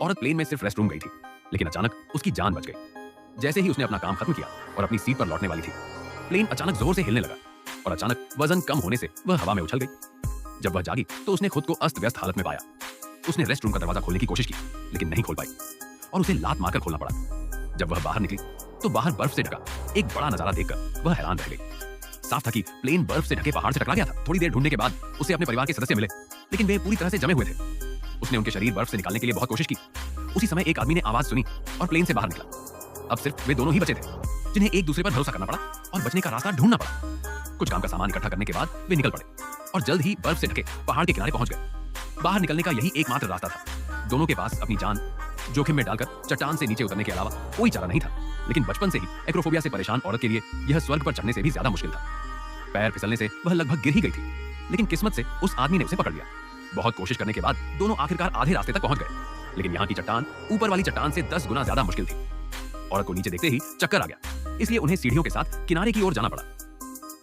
औरत प्लेन में सिर्फ रेस्ट रूम गई थी, लेकिन अचानक उसकी जान बच गई। जैसे ही उसने अपना काम खत्म किया और अपनी सीट पर लौटने वाली थी, प्लेन अचानक जोर से हिलने लगा और अचानक वजन कम होने से वह हवा में उछल गई। जब वह जागी तो उसने खुद को अस्त व्यस्त हालत में पाया। उसने रेस्ट रूम का दरवाजा खोलने की कोशिश की, लेकिन नहीं खोल पाई और उसे लात मारकर खोलना पड़ा। जब वह बाहर निकली तो बाहर बर्फ से ढका एक बड़ा नजारा देखकर वह हैरान रह गई। साफ था कि प्लेन बर्फ से ढके पहाड़ से टकरा गया था। थोड़ी देर ढूंढने के बाद उसे अपने परिवार के सदस्य मिले, लेकिन वे पूरी तरह से जमे हुए थे। उसने उनके शरीर बर्फ से निकालने के लिए बहुत कोशिश की। उसी समय एक आदमी ने आवाज सुनी और प्लेन से बाहर निकला। अब सिर्फ वे दोनों ही बचे थे, जिन्हें एक दूसरे पर भरोसा करना पड़ा और बचने का रास्ता ढूंढना पड़ा। कुछ काम का सामान इकट्ठा करने के बाद वे निकल पड़े और जल्द ही बर्फ से ढके पहाड़ के किनारे पहुंच गए। बाहर निकलने का यही एकमात्र रास्ता था। दोनों के पास अपनी जान जोखिम में डालकर चट्टान से नीचे उतरने के अलावा कोई चारा नहीं था। लेकिन बचपन से ही एक्रोफोबिया से परेशान औरत के लिए यह स्वर्ग पर चढ़ने से भी ज्यादा मुश्किल था। पैर फिसलने से वह लगभग गिर ही गई थी, लेकिन किस्मत से उस आदमी ने उसे पकड़ लिया। बहुत कोशिश करने के बाद दोनों आखिरकार आधे रास्ते तक पहुंच गए, लेकिन यहाँ की चट्टान ऊपर वाली चट्टान से 10 गुना ज्यादा मुश्किल थी। औरत को नीचे देखते ही चक्कर आ गया, इसलिए उन्हें सीढ़ियों के साथ किनारे की ओर जाना पड़ा।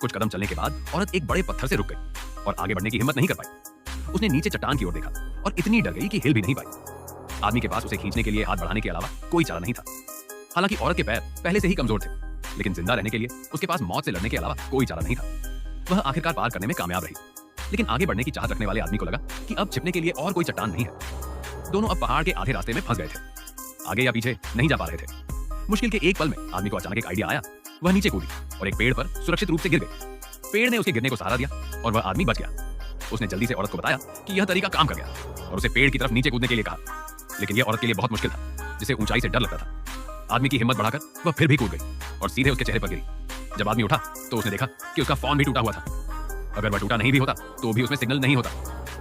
कुछ कदम चलने के बाद औरत एक बड़े पत्थर से रुक गई और आगे बढ़ने की हिम्मत नहीं कर पाई। उसने नीचे चट्टान की ओर देखा और इतनी डर गई कि हिल भी नहीं पाई। आदमी के पास उसे खींचने के लिए हाथ बढ़ाने के अलावा कोई चारा नहीं था। हालांकि औरत के पैर पहले से ही कमजोर थे, लेकिन जिंदा रहने के लिए उसके पास मौत से लड़ने के अलावा कोई चारा नहीं था। वह आखिरकार पार करने में कामयाब रही, लेकिन आगे बढ़ने की चाहत रखने वाले आदमी को लगा कि अब छिपने के लिए और कोई चट्टान नहीं है। दोनों अब पहाड़ के आधे रास्ते में फंस गए थे, आगे या पीछे नहीं जा पा रहे थे। मुश्किल के एक पल में आदमी को अचानक एक आइडिया आया। वह नीचे कूदी और एक पेड़ पर सुरक्षित रूप से गिर गई। पेड़ ने उसके गिरने को सहारा दिया और वह आदमी बच गया। उसने जल्दी से औरत को बताया कि यह तरीका काम कर गया और उसे पेड़ की तरफ नीचे कूदने के लिए कहा, लेकिन यह औरत के लिए बहुत मुश्किल था, जिसे ऊंचाई से डर लगता था। आदमी की हिम्मत बढ़ाकर वह फिर भी कूद गई और सीधे उसके चेहरे पर गिरी। जब आदमी उठा तो उसने देखा कि उसका फोन भी टूटा हुआ था। अगर वह टूटा नहीं भी होता तो भी उसमें सिग्नल नहीं होता,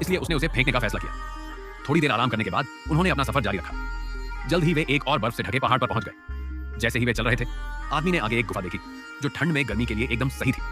इसलिए उसने उसे फेंकने का फैसला किया। थोड़ी देर आराम करने के बाद उन्होंने अपना सफर जारी रखा। जल्द ही वे एक और बर्फ से ढके पहाड़ पर पहुंच गए। जैसे ही वे चल रहे थे, आदमी ने आगे एक गुफा देखी जो ठंड में गर्मी के लिए एकदम सही थी।